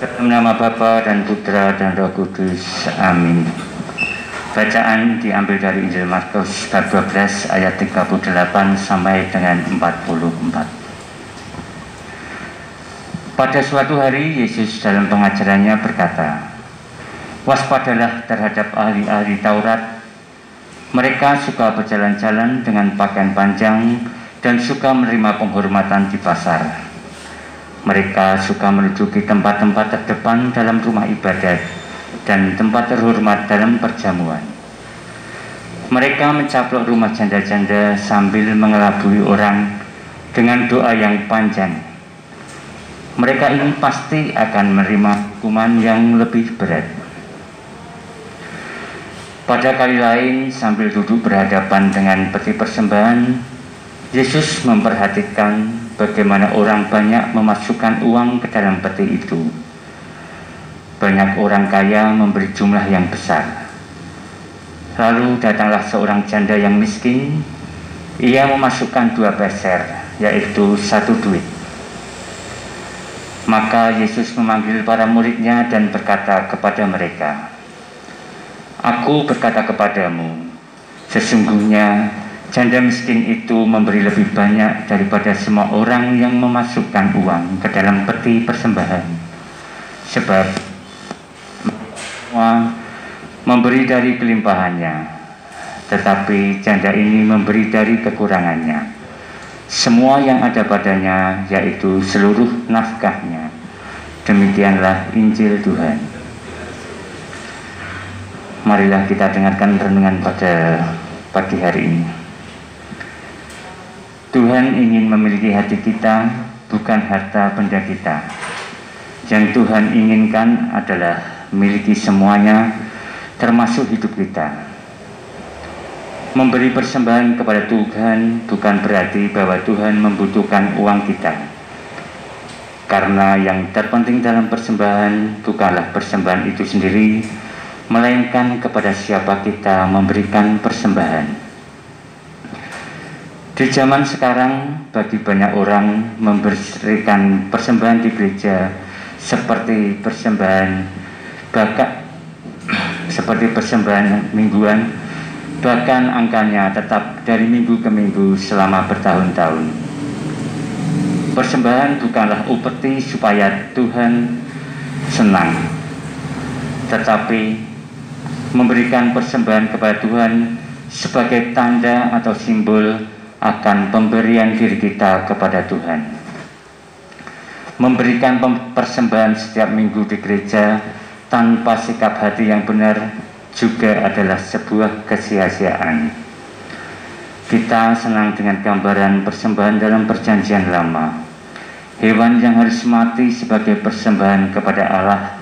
Dalam nama Bapa dan Putra dan Roh Kudus. Amin. Bacaan diambil dari Injil Markus bab 12 ayat 38 sampai dengan 44. Pada suatu hari Yesus dalam pengajarannya berkata, "Waspadalah terhadap ahli-ahli Taurat. Mereka suka berjalan-jalan dengan pakaian panjang dan suka menerima penghormatan di pasar. Mereka suka menduduki tempat-tempat terdepan dalam rumah ibadat dan tempat terhormat dalam perjamuan. Mereka mencaplok rumah janda-janda sambil mengelabui orang dengan doa yang panjang. Mereka ini pasti akan menerima hukuman yang lebih berat." Pada kali lain, sambil duduk berhadapan dengan peti persembahan, Yesus memperhatikan bagaimana orang banyak memasukkan uang ke dalam peti itu. Banyak orang kaya memberi jumlah yang besar. Lalu datanglah seorang janda yang miskin. Ia memasukkan 2 peser, yaitu 1 duit. Maka Yesus memanggil para muridnya dan berkata kepada mereka, "Aku berkata kepadamu, sesungguhnya janda miskin itu memberi lebih banyak daripada semua orang yang memasukkan uang ke dalam peti persembahan. Sebab semua memberi dari kelimpahannya, tetapi janda ini memberi dari kekurangannya. Semua yang ada padanya, yaitu seluruh nafkahnya." Demikianlah Injil Tuhan. Marilah kita dengarkan renungan pada pagi hari ini. Tuhan ingin memiliki hati kita, bukan harta benda kita. Yang Tuhan inginkan adalah memiliki semuanya, termasuk hidup kita. Memberi persembahan kepada Tuhan bukan berarti bahwa Tuhan membutuhkan uang kita. Karena yang terpenting dalam persembahan bukanlah persembahan itu sendiri, melainkan kepada siapa kita memberikan persembahan. Di zaman sekarang, bagi banyak orang memberikan persembahan di gereja seperti persembahan mingguan, bahkan angkanya tetap dari minggu ke minggu selama bertahun-tahun. Persembahan bukanlah upeti supaya Tuhan senang, tetapi memberikan persembahan kepada Tuhan sebagai tanda atau simbol akan pemberian diri kita kepada Tuhan. Memberikan persembahan setiap minggu di gereja tanpa sikap hati yang benar juga adalah sebuah kesia-siaan. Kita senang dengan gambaran persembahan dalam Perjanjian Lama. Hewan yang harus mati sebagai persembahan kepada Allah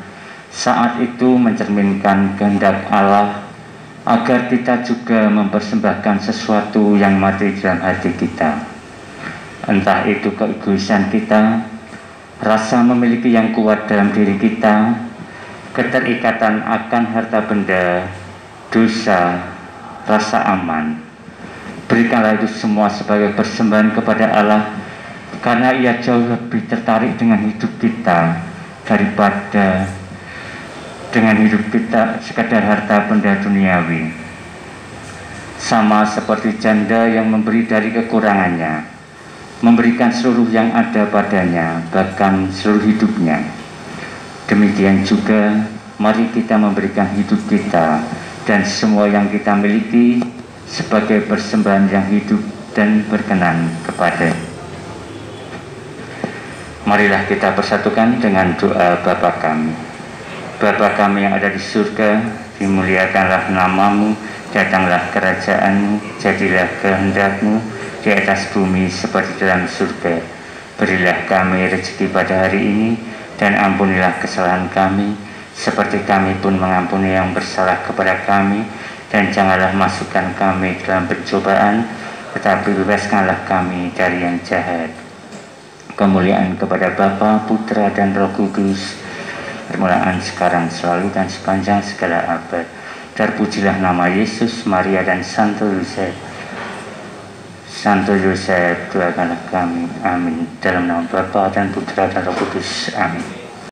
saat itu mencerminkan kehendak Allah agar kita juga mempersembahkan sesuatu yang mati dalam hati kita. Entah itu keegoisan kita, rasa memiliki yang kuat dalam diri kita, keterikatan akan harta benda, dosa, rasa aman. Berikanlah itu semua sebagai persembahan kepada Allah, karena Ia jauh lebih tertarik dengan hidup kita daripada dengan hidup kita sekadar harta benda duniawi. Sama seperti janda yang memberi dari kekurangannya, memberikan seluruh yang ada padanya, bahkan seluruh hidupnya. Demikian juga mari kita memberikan hidup kita dan semua yang kita miliki sebagai persembahan yang hidup dan berkenan kepada. Marilah kita persatukan dengan doa Bapa kami. Bapa kami yang ada di surga, dimuliakanlah namamu, datanglah kerajaanmu, jadilah kehendak-Mu di atas bumi seperti dalam surga. Berilah kami rezeki pada hari ini, dan ampunilah kesalahan kami, seperti kami pun mengampuni yang bersalah kepada kami, dan janganlah masukkan kami dalam pencobaan, tetapi bebaskanlah kami dari yang jahat. Kemuliaan kepada Bapa, Putra, dan Roh Kudus, permulaan sekarang, selalu, dan sepanjang segala abad. Terpujilah nama Yesus, Maria, dan Santo Yosef. Santo Yosef, doakanlah kami. Amin. Dalam nama Bapa dan Putra dan Roh Kudus. Amin.